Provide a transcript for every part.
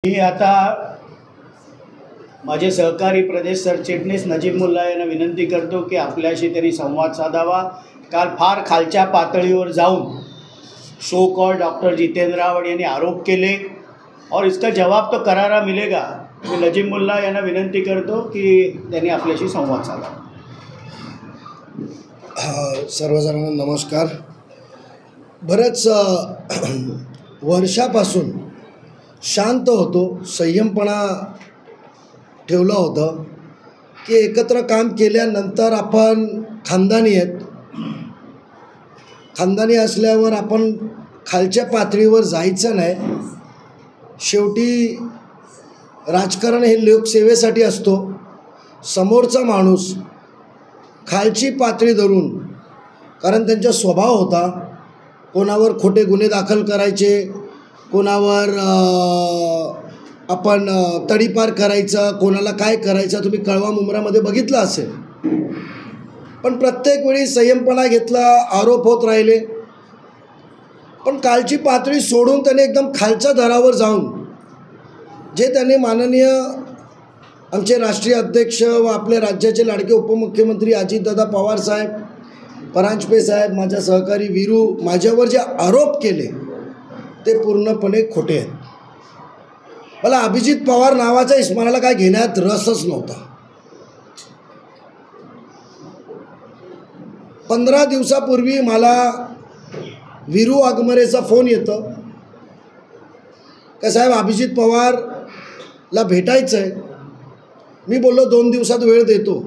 मी आता माझे सहकारी प्रदेश सरचिटणीस नजीब मुल्ला यांना विनंती करतो की आपल्याशी त्यांनी संवाद साधावा। काल फार खालच्या पातळीवर जाऊन show call doctor Jitendra Rawat यांनी आरोप केले और इसका जवाब तो करारा मिलेगा। मी नजीब मुल्ला यांना विनंती करतो की त्यांनी आपल्याशी संवाद साधावा। सर्वजणांना नमस्कार। बरेच वर्षापासून शांत होतो, संयमपणा ठेवला होतं की एकत्र काम केल्यानंतर आपण खानदानी आहेत, खानदानी असल्यावर आपण खालच्या पातळीवर जायचं नाही। शेवटी राजकारण हे लोकसेवेसाठी असतो। समोरचा माणूस खालची पातळी धरून, कारण त्यांचा स्वभाव होता कोणावर खोटे गुन्हे दाखल करायचे, कोणावर आपण तडीपार करायचं, कोणाला काय करायचं तुम्ही कळवा मुंब्रामध्ये बघितलं असेल। पण प्रत्येक वेळी संयमपणा घेतला, आरोप होत राहिले। पण कालची पातळी सोडून त्याने एकदम खालच्या दरावर जाऊन जे त्यांनी माननीय आमचे राष्ट्रीय अध्यक्ष व आपल्या राज्याचे लाडके उपमुख्यमंत्री अजितदादा पवार साहेब, परांजपे साहेब, माझा सहकारी वीरू माझ्यावर जे आरोप केले ते पूर्णपणे खोटे आहेत। मला अभिजित पवार नावाचा इस्मानाला काय घेण्यात रसच नव्हता। 15 दिवसापूर्वी मला वीरू वाघमारेचा फोन येतो का साहेब अभिजित पवारला भेटायचं आहे। मी बोललो 2 दिवसात वेळ देतो।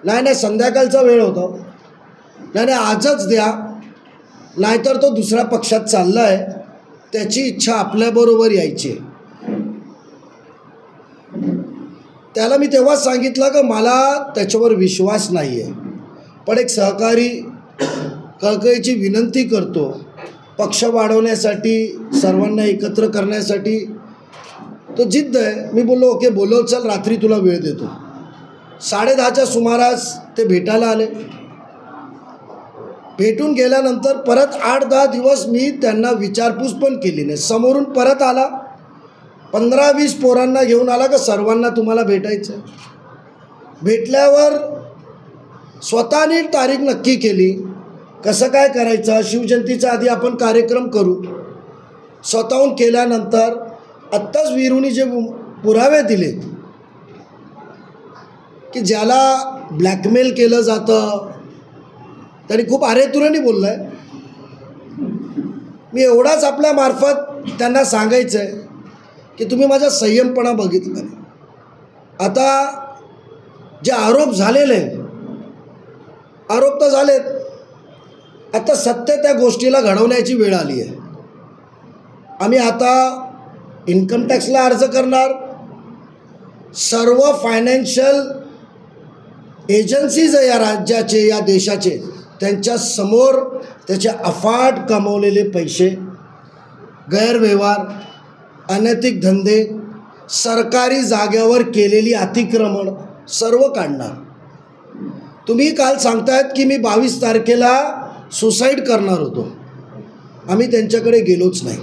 नाही संध्याकाळचा वेळ होता। नाही आजच द्या, नाहीतर तो दुसऱ्या पक्षात चालला आहे, त्याची इच्छा आपल्याबरोबर यायची। त्याला मी तेव्हाच सांगितलं की मला त्याच्यावर विश्वास नाही आहे, पण एक सहकारी कळकळीची विनंती करतो, पक्ष वाढवण्यासाठी, सर्वांना एकत्र करण्यासाठी तो जिद्द आहे। मी बोललो ओके, बोलव, चल रात्री तुला वेळ देतो। 10:30च्या सुमारास ते भेटायला आले। भेटून गेल्यानंतर परत 8-10 दिवस मी त्यांना विचारपूस पण केली नाही। समोरून परत आला, 15-20 पोरांना घेऊन आला का सर्वांना तुम्हाला भेटायचं आहे। भेटल्यावर स्वतःने तारीख नक्की केली, कसं काय करायचं, शिवजयंतीच्या आधी आपण कार्यक्रम करू। स्वतःहून केल्यानंतर आत्ताच वीरूनी जे पुरावे दिले की ज्याला ब्लॅकमेल केलं जातं, त्यांनी खूप अरेतुरेने बोललं आहे। मी एवढाच आपल्या मार्फत त्यांना सांगायचं आहे की तुम्ही माझा संयमपणा बघितला। आता जे आरोप झालेले, आरोप तर झालेत, आता सत्य त्या गोष्टीला घडवण्याची वेळ आली आहे। आम्ही आता इन्कम टॅक्सला अर्ज करणार, सर्व फायनान्शियल एजन्सीज आहे या राज्याचे, या देशाचे, त्यांच्या समोर त्याचे अफाट कमवलेले पैसे, गैरव्यवहार, अनैतिक धंदे, सरकारी जागेवर केलेली अतिक्रमण सर्व काढणार। तुम्ही काल सांगतायत की मी 22 तारखेला सुसाईड करणार होतो, आम्ही त्यांच्याकडे गेलोच नाही।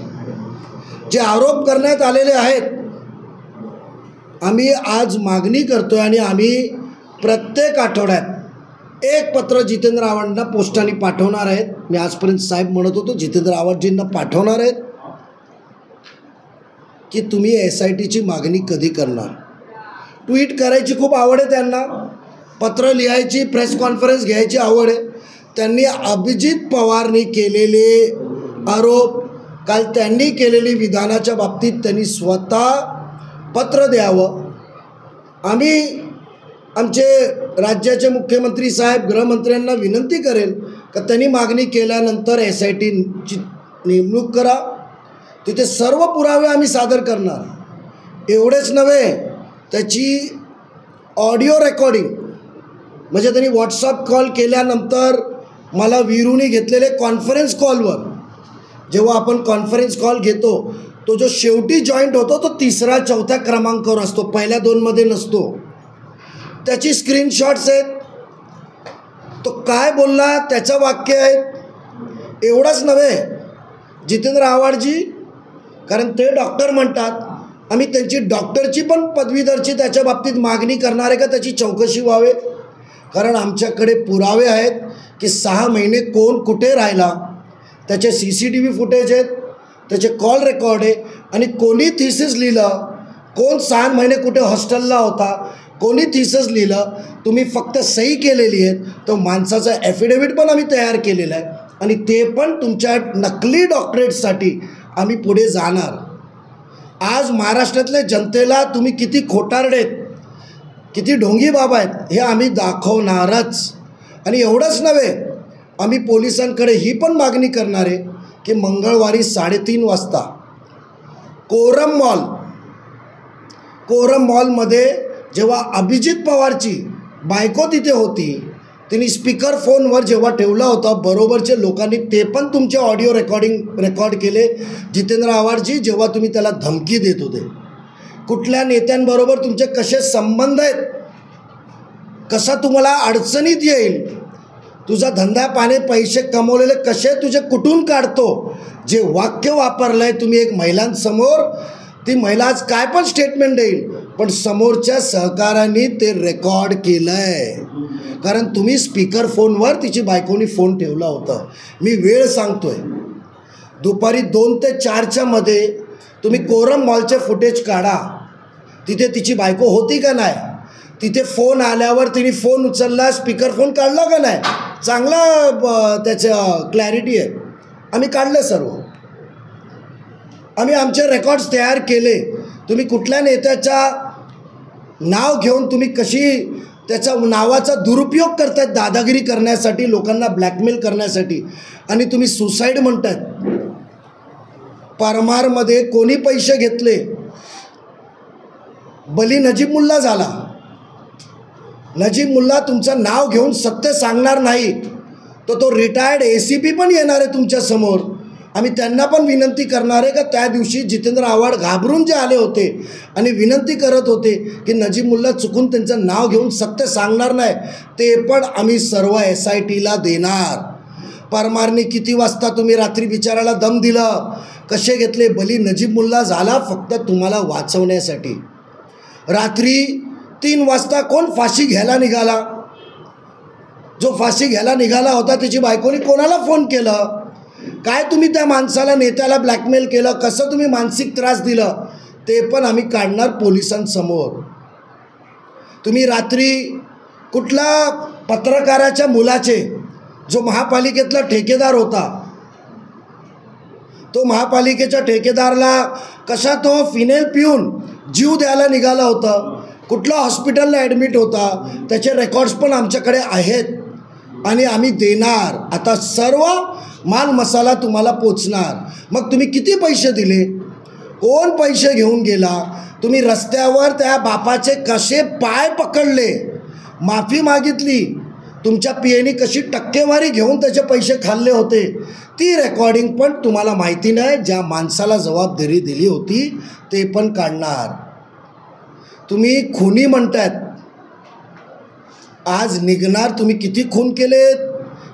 जे आरोप करण्यात आलेले आहेत, आम्ही आज मागणी करतोय आणि आम्ही प्रत्येक आठवड्यात एक पत्र जितेंद्र रावतांना पोस्टाने पाठवणार आहेत। मी आजपर्यंत साहेब म्हणत होतो, जितेंद्र रावतजींना पाठवणार आहेत की तुम्ही SITची मागणी कधी करणार। ट्विट करायची खूप आवड आहे त्यांना, पत्र लिहायची, प्रेस कॉन्फरन्स घ्यायची आवड आहे। त्यांनी अभिजित पवारनी केलेले आरोप, काल त्यांनी केलेली विधानाच्या बाबतीत त्यांनी स्वतः पत्र द्यावं। आम्ही आमचे राज्याचे मुख्यमंत्री साहेब, गृहमंत्र्यांना विनंती करेल का त्यांनी मागणी केल्यानंतर SITची नेमणूक करा, तिथे सर्व पुरावे आम्ही सादर करणार। एवढेच नव्हे, त्याची ऑडिओ रेकॉर्डिंग, म्हणजे त्यांनी व्हॉट्सअप कॉल केल्यानंतर मला वीरूनी घेतलेले कॉन्फरन्स कॉलवर, जेव्हा आपण कॉन्फरन्स कॉल घेतो तो जो शेवटी जॉईंट होतो तो 3ऱ्या-4थ्या क्रमांकावर असतो, पहिल्या 2मध्ये नसतो। त्याची स्क्रीनशॉट्स आहेत, तो काय बोलला त्याचं वाक्य आहेत। एवढंच नव्हे, जितेंद्र रावतजी कारण ते डॉक्टर म्हणतात आम्ही त्यांची डॉक्टरची पण पदवीधरची त्याच्या बाबतीत मागणी करणार आहे का त्याची चौकशी व्हावे. कारण आमच्याकडे पुरावे आहेत की 6 महिने कोण कुठे राहिला, त्याचे CCTV फुटेज आहेत, त्याचे कॉल रेकॉर्ड आहे, आणि कोणी थिसिस लिहिलं, कोण 6 महिने कुठे हॉस्टेलला होता, कोणी थिसिस लिहिलं, तुम्ही फक्त सही केलेली आहे. तो माणसाचा ॲफिडेव्हिट पण आम्ही तयार केलेला आहे आणि ते पण तुमच्या नकली डॉक्टरेटसाठी आम्ही पुढे जाणार. आज महाराष्ट्रातल्या जनतेला तुम्ही किती खोटारडेत, किती ढोंगी बाबा आहेत हे आम्ही दाखवणारच. आणि एवढंच नव्हे, आम्ही पोलिसांकडे ही पण मागणी करणार आहे की मंगळवारी 3:30 वाजता कोरम मॉलमध्ये जेव्हा अभिजित पवारची बायको तिथे होती, तिने स्पीकर फोनवर जेव्हा ठेवला होता, बरोबरचे लोकांनी ते पण तुमचे ऑडिओ रेकॉर्ड केले. जितेंद्र आव्हाडजी, जेव्हा तुम्ही त्याला धमकी देत होते, कुठल्या नेत्यांबरोबर तुमचे कसे संबंध आहेत, कसा तुम्हाला अडचणीत येईल, तुझा धंदा पाणी पैसे कमवलेले कसे तुझे कुठून काढतो, जे वाक्य वापरलं आहे तुम्ही एक महिलांसमोर, ती महिला आज काय पण स्टेटमेंट देईल, पण समोरच्या सहकाऱ्यांनी ते रेकॉर्ड केलं आहे. कारण तुम्ही स्पीकर फोनवर तिची बायकोनी फोन ठेवला होता. मी वेळ सांगतोय, दुपारी 2 ते 4च्या मध्ये तुम्ही कोरम मॉलचे फुटेज काढा. तिथे तिची बायको होती का नाही, तिथे फोन आल्यावर तिने फोन उचलला, स्पीकर फोन काढला का नाही, चांगला त्याचं क्लॅरिटी आहे. आम्ही काढले सर्व, आम्ही आमचे रेकॉर्ड्स तयार केले. तुम्ही कुठल्या नेत्याच्या नाव घेऊन तुम्ही कशी त्याचा नावाचा दुरुपयोग करतायत दादागिरी करण्यासाठी, लोकांना ब्लॅकमेल करण्यासाठी, आणि तुम्ही सुसाईड म्हणतायत. परमारमध्ये कोणी पैसे घेतले, बली नजीब मुल्ला झाला. नजीब मुल्ला तुमचं नाव घेऊन सत्य सांगणार नाही, तो रिटायर्ड ACP पण येणार आहे तुमच्यासमोर. आम्ही त्यांना पण विनंती करणार आहे का त्या दिवशी जितेंद्र आव्हाड घाबरून जे आले होते आणि विनंती करत होते की नजीब मुल्ला चुकून त्यांचं नाव घेऊन सत्य सांगणार नाही, ते पण आम्ही सर्व SITला देणार. परमारने किती वाजता तुम्ही रात्री बिचाराला दम दिलं, कसे घेतले, बली नजीब मुल्ला झाला फक्त तुम्हाला वाचवण्यासाठी. रात्री 3 वाजता कोण फाशी घ्यायला निघाला, जो फाशी घ्यायला निघाला होता त्याची बायकोनी कोणाला फोन केलं, काय तुम्ही त्या माणसाला नेत्याला ब्लॅकमेल केलं, कसं तुम्ही मानसिक त्रास दिलं, ते पण आम्ही काढणार पोलिसांसमोर. तुम्ही रात्री कुठला पत्रकाराच्या मुलाचे, जो महापालिकेतला ठेकेदार होता, तो महापालिकेच्या ठेकेदारला कसा तो फिनेल पिऊन जीव द्यायला निघाला होता, कुठल्या हॉस्पिटलला ॲडमिट होता, त्याचे रेकॉर्ड्स पण आमच्याकडे आहेत आणि आम्ही देणार. आता सर्व माल मसाला तुम्हाला पोचणार. मग तुम्ही किती पैसे दिले, कोण पैसे घेऊन गेला, तुम्ही रस्त्यावर त्या बापाचे कसे पाय पकडले, माफी मागितली, तुमच्या PAने कशी टक्केवारी घेऊन त्याचे पैसे खाल्ले होते, ती रेकॉर्डिंग पण तुम्हाला माहिती नाही. ज्या माणसाला जबाबदारी दिली होती ते पण काढणार. तुम्ही खुनी म्हणतायत, आज निघणार तुम्ही किती खून केलेत,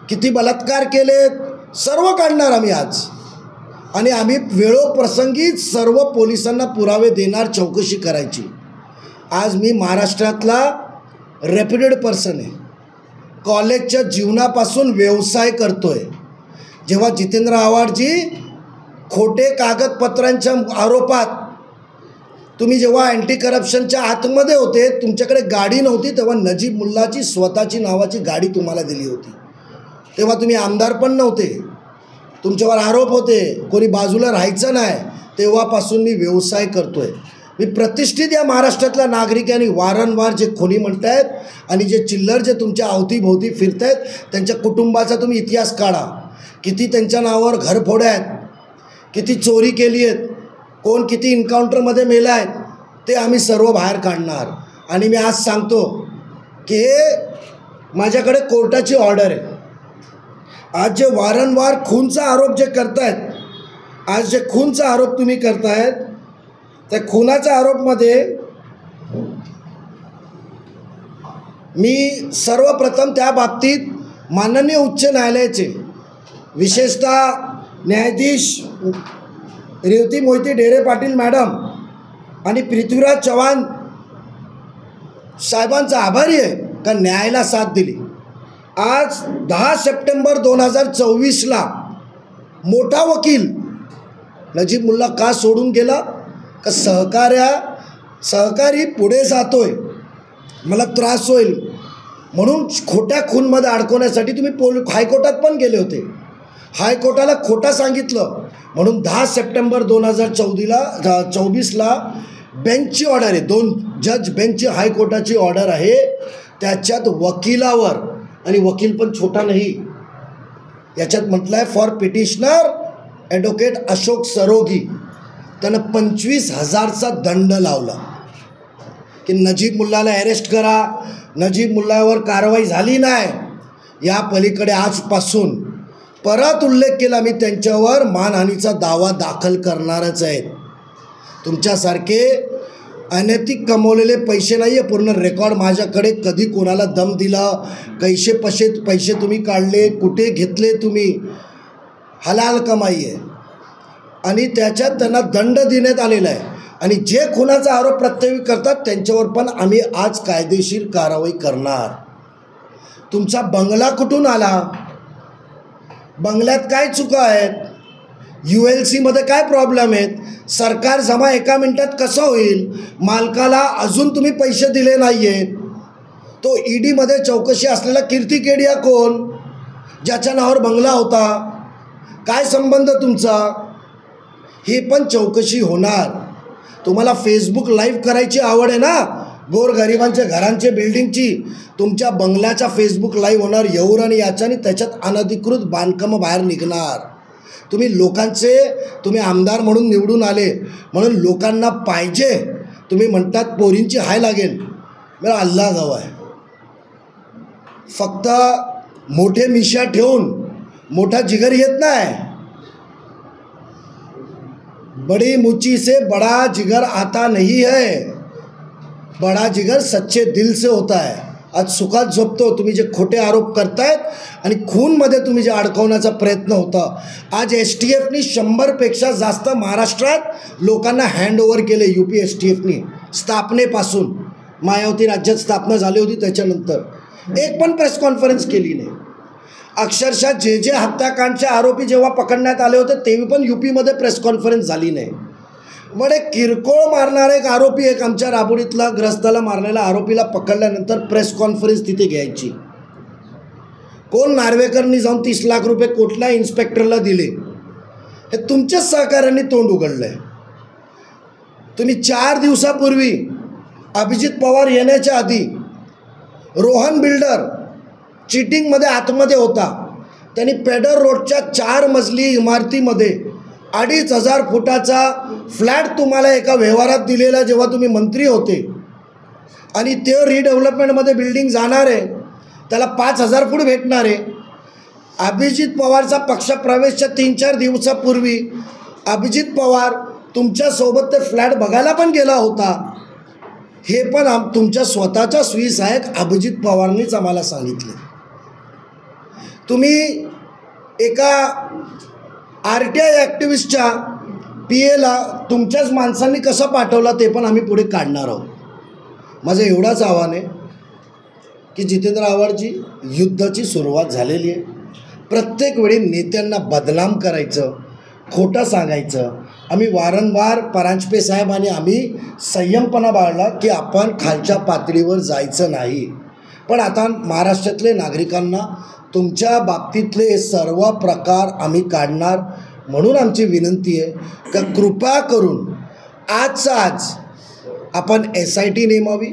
किती बलात्कार केलेत, सर्व काढणार आम्ही आज. आणि आम्ही वेळोप्रसंगी सर्व पोलिसांना पुरावे देणार, चौकशी करायची. आज मी महाराष्ट्रातला रेप्युटेड पर्सन आहे, कॉलेजच्या जीवनापासून व्यवसाय करतोय. जेव्हा जितेंद्र आव्हाडजी खोटे कागदपत्रांच्या आरोपात तुम्ही जेव्हा अँटी करप्शनच्या आतमध्ये होते, तुमच्याकडे गाडी नव्हती, तेव्हा नजीब मुल्लाची स्वतःची नावाची गाडी तुम्हाला दिली होती. तेव्हा तुम्ही आमदार पण नव्हते, तुमच्यावर आरोप होते, कोणी बाजूला राहायचं नाही. तेव्हापासून मी व्यवसाय करतोय. मी प्रतिष्ठित या महाराष्ट्रातल्या नागरिकांनी वारंवार जे खुनी म्हणतायत आणि जे चिल्लर जे तुमच्या अवतीभोवती फिरतायत, त्यांच्या कुटुंबाचा तुम्ही इतिहास काढा. किती त्यांच्या नावावर घरफोड्या आहेत, किती चोरी केली आहेत, कोण किती इन्काउंटरमध्ये मेला आहेत, ते आम्ही सर्व बाहेर काढणार. आणि मी आज सांगतो की हे माझ्याकडे कोर्टाची ऑर्डर आहे. आज जे वारंवार खूनचा आरोप जे करतायत, आज जे खूनचा आरोप तुम्ही करतायत, त्या खुनाच्या आरोपमध्ये मी सर्वप्रथम त्या बाबतीत माननीय उच्च न्यायालयाचे विशेषतः न्यायाधीश रेवती मोहिते ढेरे पाटील मॅडम आणि पृथ्वीराज चव्हाण साहेबांचा आभारी आहे का न्यायाला साथ दिली. आज 10 सप्टेंबर 2024ला मोठा वकील नजीब मुल्ला का सोडून गेला का सहकारी पुढे जातोय, मला त्रास होईल म्हणून खोट्या खूनमध्ये अडकवण्यासाठी तुम्ही हायकोर्टात पण गेले होते. हायकोर्टाला खोटा सांगितलं म्हणून 10 सप्टेंबर 2024ला बेंचची ऑर्डर आहे, 2 जज बेंचची हायकोर्टाची ऑर्डर आहे. त्याच्यात वकिलावर, आणि वकील पण छोटा नाही, याच्यात म्हटलं आहे for petitioner advocate Ashok Sarogi, त्यानं 25,000चा दंड लावला की नजीब मुल्लाला अरेस्ट करा. नजीब मुल्लावर कारवाई झाली नाही, या पलीकडे आजपासून परत उल्लेख केला मी त्यांच्यावर मानहानीचा दावा दाखल करणारच आहे. तुमच्यासारखे अनैतिक कमवलेले पैसे नाही आहे, पूर्ण रेकॉर्ड माझ्याकडे, कधी कोणाला दम दिला, कैसे पैसे तुम्ही काढले, कुठे घेतले तुम्ही, हलाल कमाई आहे. आणि त्याच्यात त्यांना दंड देण्यात आलेला आहे. आणि जे खुनाचा आरोप प्रत्यारोपित करतात त्यांच्यावर पण आम्ही आज कायदेशीर कारवाई करणार. तुमचा बंगला कुठून आला, बंगल्यात काय चुका आहेत, ULCमध्ये काय प्रॉब्लेम आहेत, सरकार जमा एका मिनिटात कसं होईल, मालकाला अजून तुम्ही पैसे दिले नाही आहेत, तो EDमध्ये चौकशी असलेला कीर्ती केडिया कोण, ज्याच्या नावावर बंगला होता, काय संबंध तुमचा, ही पण चौकशी होणार. तुम्हाला फेसबुक लाईव्ह करायची आवड आहे ना, गोरगरिबांच्या घरांचे बिल्डिंगची, तुमच्या बंगल्याचा फेसबुक लाईव्ह होणार एवढं आणि याच्या, आणि त्याच्यात अनधिकृत बांधकामं बाहेर निघणार. तुम्ही आमदार म्हणून निवडून आले म्हणून लोकांना पाहिजे, तुम्ही म्हणतात पोरींची हाय लागेल, मेरा अल्लाह गवाह आहे. फक्त मोठे मिशा ठेवून मोठा जिगर येत नाही. बड़ी मुच्ची से बड़ा जिगर आता नहीं है, बड़ा जिगर सच्चे दिल से होता है. आज सुखात झोपतो तुम्ही जे खोटे आरोप करतायत आणि खूनमध्ये तुम्ही जे अडकवण्याचा प्रयत्न होता. आज STFनी 100पेक्षा जास्त महाराष्ट्रात लोकांना हँडओव्हर केले. UP STFनी स्थापनेपासून, मायावती राज्यात स्थापना झाली होती त्याच्यानंतर एक पण प्रेस कॉन्फरन्स केली नाही. अक्षरशः जे हत्याकांडचे आरोपी जेव्हा पकडण्यात आले होते तेव्हा पण UPमध्ये प्रेस कॉन्फरन्स झाली नाही. बडे किरकोळ मारणारे एक आरोपी, एक आमच्या राबोडीतला ग्रस्ताला मारलेल्या आरोपीला पकडल्यानंतर प्रेस कॉन्फरन्स तिथे घ्यायची. कोण नार्वेकरनी जाऊन 30 लाख रुपये कुठल्या इन्स्पेक्टरला दिले, हे तुमच्याच सहकार्याने तोंड उघडलं आहे. तुम्ही 4 दिवसापूर्वी अभिजित पवार येण्याच्या आधी रोहन बिल्डर चिटिंगमध्ये आतमध्ये होता, त्यांनी पेडर रोडच्या 4 मजली इमारतीमध्ये 2,500 फुटाचा फ्लॅट तुम्हाला एका व्यवहारात दिलेला जेव्हा तुम्ही मंत्री होते, आणि ते रिडेव्हलपमेंटमध्ये बिल्डिंग जाणार आहे, त्याला 5,000 फूट भेटणार आहे. अभिजित पवारचा पक्षप्रवेशच्या 3-4 दिवसापूर्वी अभिजित पवार तुमच्यासोबत ते फ्लॅट बघायला पण गेला होता. हे पण तुमच्या स्वतःच्या सुईसहायक अभिजित पवारांनीच आम्हाला सांगितले. तुम्ही एका RTI ॲक्टिव्हिस्टच्या PAला तुमच्याच माणसांनी कसं पाठवला ते पण आम्ही पुढे काढणार आहोत. माझं एवढाच आव्हान आहे की जितेंद्र आव्हाडजी, युद्धाची सुरुवात झालेली आहे. प्रत्येक वेळी नेत्यांना बदनाम करायचं, खोटं सांगायचं. आम्ही वारंवार परांजपे साहेब आणि आम्ही संयमपणा बाळगला की आपण खालच्या पातळीवर जायचं नाही. पण आता महाराष्ट्रातले नागरिकांना तुमच्या बाबतीतले सर्व प्रकार आम्ही काढणार. म्हणून आमची विनंती आहे का कृपा करून आजचा आज आपण SIT नेमावी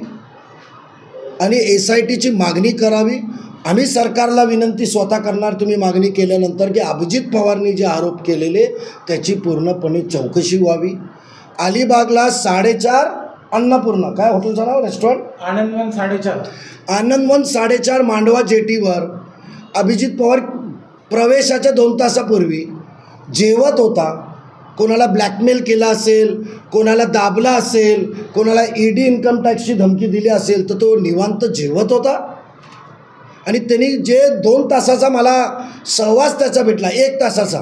आणि SITची मागणी करावी. आम्ही सरकारला विनंती स्वतः करणार, तुम्ही मागणी केल्यानंतर, की अभिजित पवारनी जे आरोप केलेले त्याची पूर्णपणे चौकशी व्हावी. अलिबागला 4.5 अन्नपूर्णा, काय हॉटेलचं नाव, रेस्टॉरंट, आनंदवन 4.5, आनंदवन 4.5 मांडवा जेटीवर अभिजित पवार प्रवेशाच्या 2 तासापूर्वी जेवत होता. कोणाला ब्लॅकमेल केला असेल, कोणाला दाबला असेल, कोणाला ED इन्कम टॅक्सची धमकी दिली असेल, तर तो निवांत जेवत होता. आणि त्यांनी जे 2 तासाचा मला सहवास त्याचा भेटला, 1 तासाचा,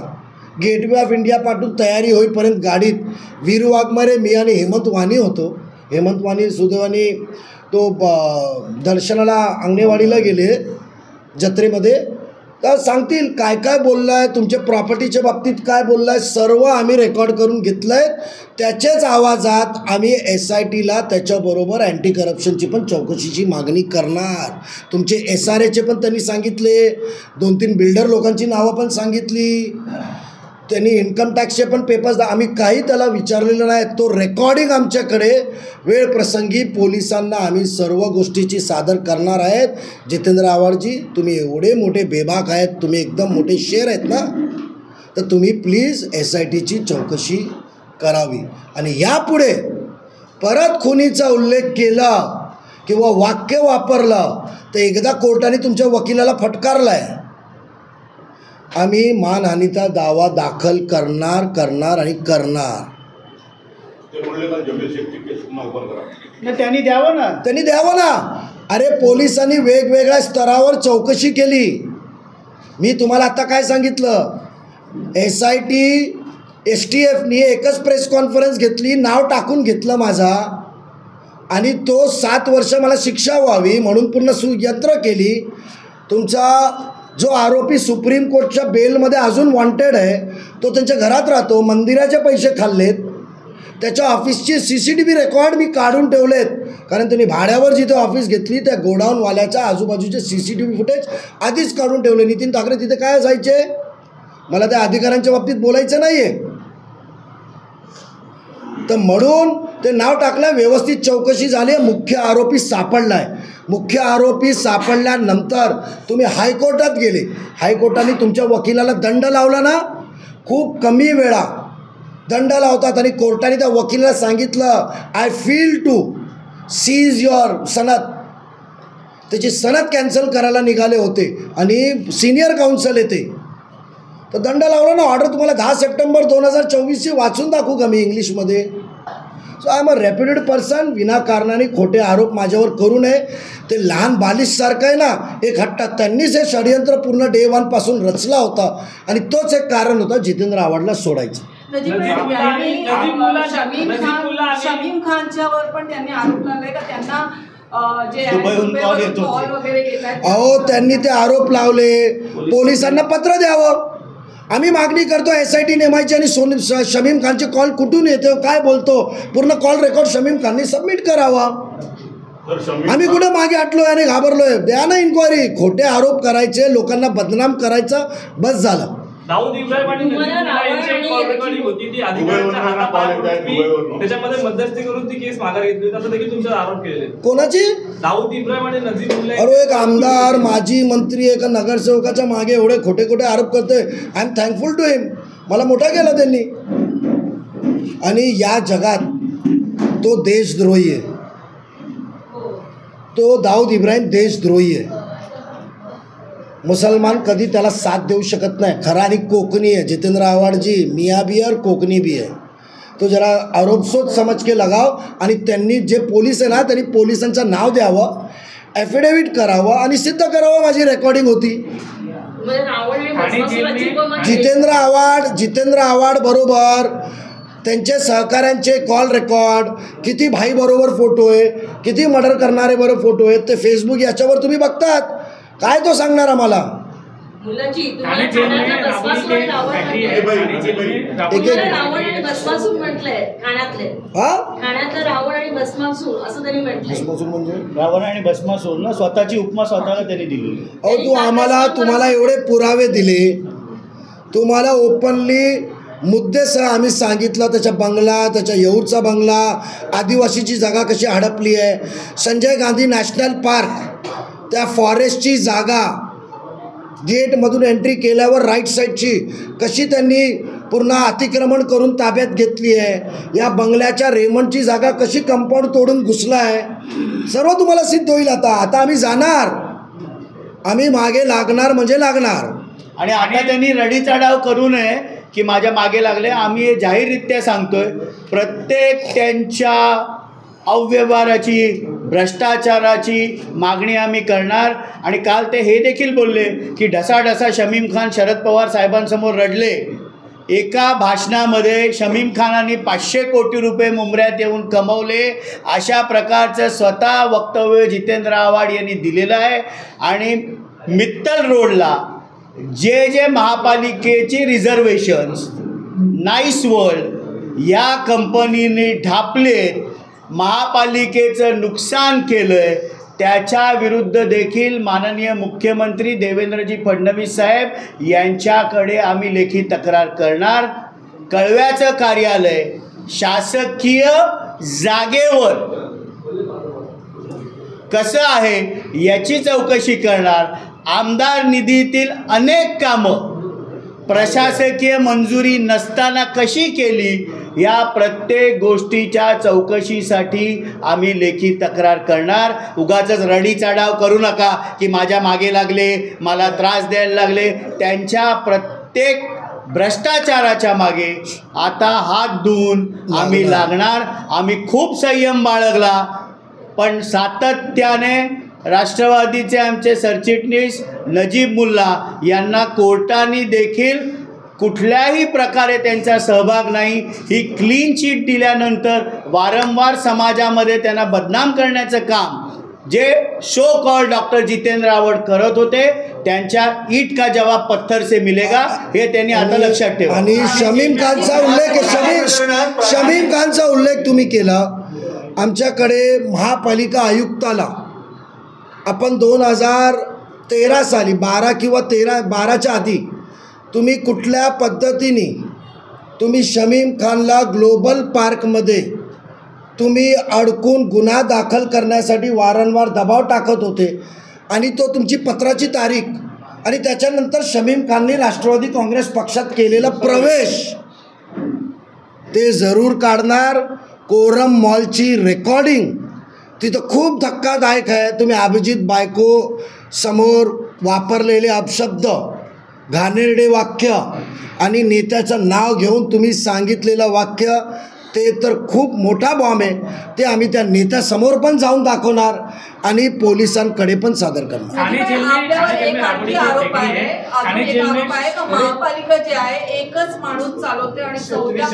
गेटवे ऑफ इंडिया पाठवून तयारी होईपर्यंत गाडीत वीरू वाघमारे, मी आणि हेमंत वाणी होतो. हेमंत वाणी सुदैवानी तो दर्शनाला अंगणेवाडीला गेले जत्रेमध्ये, तर सांगतील काय काय बोललं आहे, तुमच्या प्रॉपर्टीच्या बाबतीत काय बोललं आहे, सर्व आम्ही रेकॉर्ड करून घेतलं आहे. त्याच्याच आवाजात आम्ही SITला त्याच्याबरोबर अँटी करप्शनची पण चौकशीची मागणी करणार. तुमचे SRAचे पण त्यांनी सांगितले, 2-3 बिल्डर लोकांची नावं पण सांगितली, त्यांनी इन्कम टॅक्सचे पण पेपर्स आम्ही काही त्याला विचारलेलं नाही. तो रेकॉर्डिंग आमच्याकडे वेळ प्रसंगी पोलिसांना आम्ही सर्व गोष्टीची सादर करणार आहेत. जितेंद्र आव्हाडजी, तुम्ही एवढे मोठे बेबाक आहेत, तुम्ही एकदम मोठे शेर आहेत ना, तर तुम्ही प्लीज SITची चौकशी करावी. आणि यापुढे परत खुनीचा उल्लेख केला किंवा वाक्य वापरलं तर एकदा कोर्टाने तुमच्या वकिलाला फटकारला आहे. आम्ही मानहानीचा दावा दाखल करणार आणि करणार. त्यांनी द्यावं ना. अरे पोलिसांनी वेगवेगळ्या स्तरावर चौकशी केली. मी तुम्हाला आता काय सांगितलं, SIT STFनी एकच प्रेस कॉन्फरन्स घेतली, नाव टाकून घेतलं माझा, आणि तो 7 वर्ष मला शिक्षा व्हावी म्हणून पूर्ण सुयंत्र केली. तुमचा जो आरोपी सुप्रीम कोर्टच्या बेलमध्ये अजून वॉन्टेड आहे, तो त्यांच्या घरात राहतो, मंदिराचे पैसे खाल्लेत, त्याच्या ऑफिसची CCTV रेकॉर्ड मी काढून ठेवलेत, कारण त्यांनी भाड्यावर जिथे ऑफिस घेतली त्या गोडाऊनवाल्याच्या आजूबाजूचे CCTV फुटेज आधीच काढून ठेवले. नितीन ठाकरे तिथे काय असायचे, मला त्या अधिकाऱ्यांच्या बाबतीत बोलायचं नाही आहे. तर म्हणून ते नाव टाकलं, व्यवस्थित चौकशी झाली, मुख्य आरोपी सापडला आहे. मुख्य आरोपी सापडल्यानंतर तुम्ही हायकोर्टात गेले, हायकोर्टाने तुमच्या वकिलाला दंड लावला ना, खूप कमी वेळा दंड लावतात, आणि कोर्टाने त्या वकिलाला सांगितलं I feel to seize your सनद, त्याची सनद कॅन्सल करायला निघाले होते आणि सिनियर काउन्सिल येते, तर दंड लावला ना. ऑर्डर तुम्हाला 10 सप्टेंबर 2024ची वाचून दाखवू का मी इंग्लिशमध्ये. So I am a reputed person. विनाकारणाने खोटे आरोप माझ्यावर करू नये. ते लहान बालिशसारखं आहे ना, एक हट्टा, त्यांनीच हे षडयंत्र पूर्ण डे 1 पासून रचला होता, आणि तोच एक कारण होता जितेंद्र आव्हाडला सोडायचं. शमीम खानच्यावर पण त्यांनी आरोप लावले का त्यांना अहो त्यांनी ते आरोप लावले, पोलिसांना पत्र द्यावं. आम्ही मागणी करतो SIT नेमायची, आणि शमीम खानचे कॉल कुठून येतो, काय बोलतो, पूर्ण कॉल रेकॉर्ड शमीम खानने सबमिट करावा. आम्ही कुठे मागे हटलोय आणि घाबरलोय. द्या ना इन्क्वायरी. खोटे आरोप करायचे, लोकांना बदनाम करायचं, बस झालं. दाऊद इब्राहिम आणि नजीब कॉल रेकॉर्डिंग होती, ती अधिकाऱ्यांच्या हाताबाहेर त्याच्यामध्ये मध्यस्थी करून ती केस मागे घेतली, असं देखील तुमच्यावर आरोप केलेले. कोणाची? दाऊद इब्राहिम आणि नजीब. अरे एक आमदार, माजी मंत्री, एका नगरसेवकाच्या मागे एवढे खोटे खोटे आरोप करतोय. आय एम थँकफुल टू हिम. मला मोठा केला त्यांनी. आणि या जगात तो देशद्रोही आहे, तो दाऊद इब्राहिम देशद्रोही आहे. मुसलमान कधी त्याला साथ देऊ शकत नाही. खरा आणि कोकणी आहे जितेंद्र आव्हाडजी, मियाँ भी है और कोकणी भी है. तो जरा आरोप सोच समझ के लगाव. आणि त्यांनी जे पोलीस आहे ना, त्यांनी पोलिसांचं नाव द्यावं, ॲफिडेव्हिट करावं आणि सिद्ध करावं माझी रेकॉर्डिंग होती. जितेंद्र आव्हाड बरोबर त्यांचे सहकाऱ्यांचे कॉल रेकॉर्ड, किती भाई बरोबर फोटो आहे, किती मर्डर करणारे बरोबर फोटो आहेत, ते फेसबुक याच्यावर तुम्ही बघतात. काय तो सांगणार आम्हाला? रावण आणि भस्मासूर ना, स्वतःची उपमा स्वतःला त्यांनी दिली. अहो तुम्हाला एवढे पुरावे दिले, तुम्हाला ओपनली मुद्देसह आम्ही सांगितलं, त्याच्या बंगला, त्याच्या येऊरचा बंगला, आदिवासीची जागा कशी हडपली आहे, संजय गांधी नॅशनल पार्क, त्या फॉरेस्टची जागा गेटमधून एंट्री केल्यावर राईट साईडची कशी त्यांनी पूर्ण अतिक्रमण करून ताब्यात घेतली आहे, या बंगल्याच्या रेमंडची जागा कशी कंपाऊंड तोडून घुसला आहे, सर्व तुम्हाला सिद्ध होईल. आता आम्ही जाणार, आम्ही मागे लागणार म्हणजे लागणार. आणि आता त्यांनी रडीचा डाव करू नये की माझ्या मागे लागले. आम्ही हे जाहीररित्या सांगतोय, प्रत्येक त्यांच्या अव्यवहाराची, भ्रष्टाचाराची मागणी आम्ही करणार. आणि काल ते हे देखील बोलले की ढसाढसा शमीम खान शरद पवार साहेबांसमोर रडले, एका भाषणामध्ये शमीम खानाने 500 कोटी रुपये मुंबऱ्यात येऊन कमवले अशा प्रकारचं स्वतः वक्तव्य जितेंद्र आव्हाड यांनी दिलेलं आहे. आणि मित्तल रोडला जे महापालिकेची रिझर्वेशन्स नाईस वर्ल्ड या कंपनीने ढापलेत, महापालिकेचं नुकसान केलं आहे, त्याच्या विरुद्ध देखील माननीय मुख्यमंत्री देवेंद्रजी फडणवीस साहेब यांच्याकडे आम्ही लेखी तक्रार करणार. कळव्याचं कार्यालय शासकीय जागेवर कसं आहे याची चौकशी करणार. आमदार निधीतील अनेक कामं प्रशासकीय मंजुरी नसताना कशी केली या प्रत्येक गोष्टीच्या चौकशीसाठी आम्ही लेखी तक्रार करणार. उगाचच रडीचाडाव करू नका की माझ्या मागे लागले, मला त्रास द्यायला लागले. त्यांच्या प्रत्येक भ्रष्टाचाराच्या मागे आता हात धुवून आम्ही लागणार. आम्ही खूप संयम बाळगला, पण सातत्याने राष्ट्रवादीचे आमचे सरचिटणीस नजीब मुल्ला यांना कोर्टाने देखील कुठल्याही प्रकारे त्यांचा सहभाग नाही ही क्लीन चिट दिल्यानंतर वारंवार समाजामध्ये त्यांना बदनाम करण्याचं काम जे show call doctor Jitendra Awhad करत होते, त्यांच्या ईट का जवाब पत्थर से मिलेगा हे त्यांनी आता लक्षात ठेवा. आणि शमीम खानचा उल्लेख तुम्ही केला. आमच्याकडे महापालिका आयुक्ताला आपण 2013 साली 12 किंवा 12च्या आधी तुम्ही कुठल्या पद्धतीने तुम्ही शमीम खानला ग्लोबल पार्कमध्ये तुम्ही अडकून गुन्हा दाखल करण्यासाठी वारंवार दबाव टाकत होते. आणि तो तुमची पत्राची तारीख आणि त्याच्यानंतर शमीम खानने राष्ट्रवादी काँग्रेस पक्षात केलेला प्रवेश ते जरूर काढणार. कोरम मॉलची रेकॉर्डिंग तिथं खूप धक्कादायक आहे. तुम्ही अभिजित बायको समोर वापरलेले अपशब्द, घाणेरडे वाक्य आणि नेत्याचं नाव घेऊन तुम्ही सांगितलेलं वाक्य ते तर खूप मोठा बॉम्ब आहे. ते आम्ही त्या नेत्यासमोर पण जाऊन दाखवणार आणि पोलिसांकडे पण सादर करणार. आपल्यावर एक आणखी आरोप आहे, अजून एक आरोप आहे का महापालिका जे आहे एकच माणूस चालवते आणि 14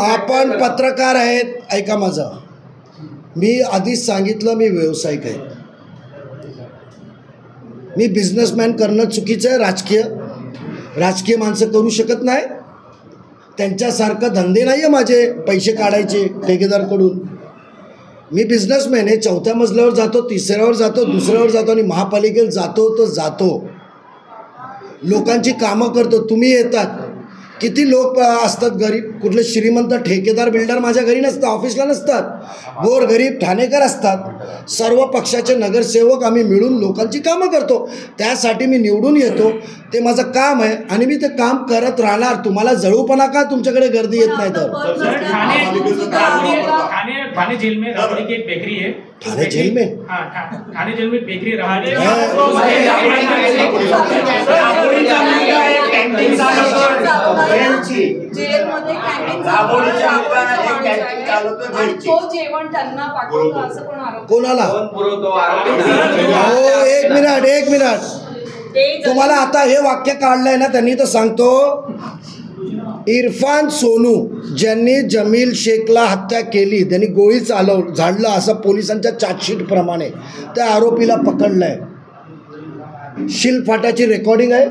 आपण पत्रकार आहेत, ऐका माझं. मी आधीच सांगितलं मी व्यावसायिक आहे. मी बिझनेसमॅन करणं चुकीचं आहे. राजकीय माणसं करू शकत नाही. त्यांच्यासारखं धंदे नाही आहे माझे पैसे काढायचे ठेकेदारकडून. मी बिझनेसमॅन आहे. 4थ्या मजल्यावर जातो, 3ऱ्यावर जातो, 2ऱ्यावर जातो आणि महापालिकेत जातो. लोकांची कामं करतो. तुम्ही येतात, किती लोक असतात गरीब, कुठले श्रीमंत ठेकेदार बिल्डर माझ्या घरी नसतात, ऑफिसला नसतात. गोरगरीब ठाणेकर असतात. सर्व पक्षाचे नगरसेवक आम्ही मिळून लोकांची कामं करतो. त्यासाठी मी निवडून येतो. ते माझं काम आहे आणि मी ते काम करत राहणार. तुम्हाला जळूपणा का तुमच्याकडे गर्दी येत नाही तर. थाने जेल में राबड़ी की एक बेकरी है. थाने जेल में थाने जेल में बेकरी राबड़ी जेलमध्ये तो जेवण त्यांना पाठवतो असं पण आरोप. कोणाला? हो, एक मिनिट. तुम्हाला आता हे वाक्य काढलंय ना त्यांनी, तर सांगतो. इरफान सोनू ज्यांनी जमील शेखला हत्या केली, त्यांनी गोळी झाडलं असं पोलिसांच्या चार्जशीटप्रमाणे त्या आरोपीला पकडलं आहे. शिलफाटाची रेकॉर्डिंग आहे.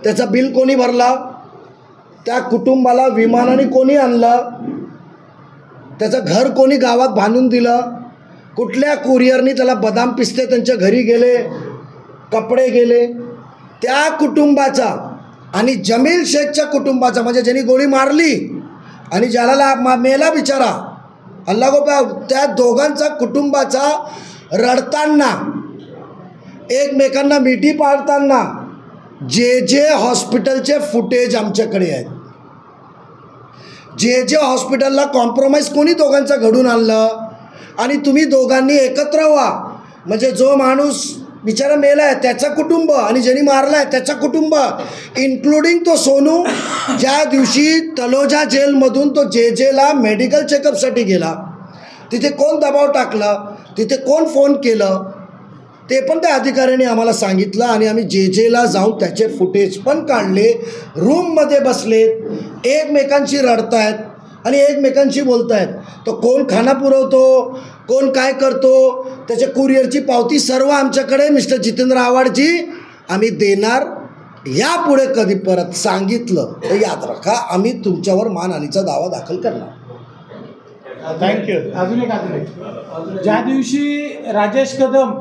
त्याचा बिल कोणी भरला? त्या कुटुंबाला विमानाने कोणी आणलं? त्याचं घर कोणी गावात बांधून दिलं? कुठल्या कुरिअरनी त्याला बदाम पिस्ते त्यांच्या घरी गेले, कपडे गेले? त्या कुटुंबाचा आणि जमील शेखच्या कुटुंबाचा, म्हणजे ज्यांनी गोळी मारली आणि ज्याला मेला बिचारा अल्लाह गोपा, त्या दोघांचा कुटुंबाचा रडताना, एकमेकांना मिठी पाडताना जे हॉस्पिटलचे फुटेज आमच्याकडे आहेत. जे हॉस्पिटलला कॉम्प्रोमाइज कोणी दोघांचा घडून आणलं आणि तुम्ही दोघांनी एकत्र व्हा. म्हणजे जो माणूस बिचारा मेला आहे त्याचं कुटुंब आणि ज्यांनी मारला आहे त्याचं कुटुंब, इन्क्लुडिंग तो सोनू, ज्या दिवशी तलोजा जेलमधून तो जेला मेडिकल चेकअपसाठी गेला, तिथे कोण दबाव टाकला, तिथे कोण फोन केलं, ते पण त्या अधिकाऱ्यांनी आम्हाला सांगितलं आणि आम्ही जेला जाऊन त्याचे फुटेज पण काढले. रूममध्ये बसलेत, एकमेकांशी रडतायत आणि एकमेकांशी बोलतायत. तर कोण खाना पुरवतो, कोण काय करतो, त्याच्या कुरिअरची पावती सर्व आमच्याकडे मिस्टर जितेंद्र आव्हाडजी आम्ही देणार. यापुढे कधी परत सांगितलं तर याद रखा, आम्ही तुमच्यावर मानहानीचा दावा दाखल करणार. थँक्यू. अजून एक ज्या दिवशी राजेश कदम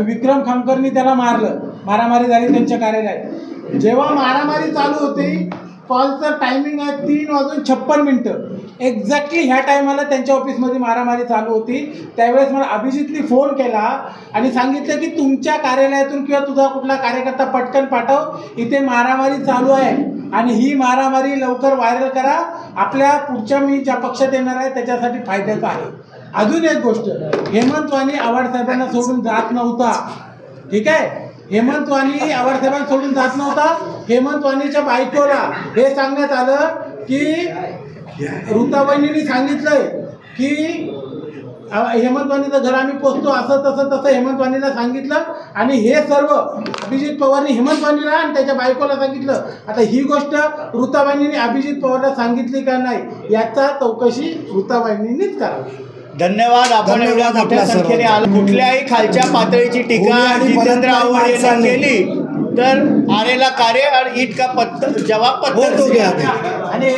विक्रम खामकरनी त्याला मारामारी झाली त्यांच्या कार्यालयात, जेव्हा मारामारी चालू होती, कॉलचं टायमिंग आहे 3:56. एक्झॅक्टली ह्या टायमाला त्यांच्या ऑफिसमध्ये मारामारी चालू होती. त्यावेळेस मला अभिजितनी फोन केला आणि सांगितलं की तुमच्या कार्यालयातून किंवा तुझा कुठला कार्यकर्ता पटकन पाठव, इथे मारामारी चालू आहे आणि ही मारामारी लवकर व्हायरल करा, आपल्या पुढच्या मी ज्या पक्षात येणार आहे त्याच्यासाठी फायद्याचं आहे. अजून एक गोष्ट, हेमंत वाणी आव्हाड साहेबांना सोडून जात नव्हता. ठीक आहे, हेमंत वाणी आव्हाड साहेबांना सोडून जात नव्हता. हेमंत वाणीच्या बायकोला हे सांगण्यात आलं की ऋताबाईंनी सांगितलंय की हेमंत वाणीचं घर आम्ही पोचतो, असं तसं हेमंत वाणीला सांगितलं. आणि हे सर्व अभिजित पवारनी हेमंत वाणीला आणि त्याच्या बायकोला सांगितलं. आता ही गोष्ट ऋताबाईंनी अभिजित पवारला सांगितली का नाही याचा चौकशी ऋताबाईंनीच करावी. धन्यवाद. आपण एवढ्या मोठ्या संख्येने आलो. कुठल्याही खालच्या पातळीची टीका जितेंद्र आव्हाड यांनी केली तर आरेला कार्य और ईट का पत्थर जवाब पत्थर. हो तो गया. आणि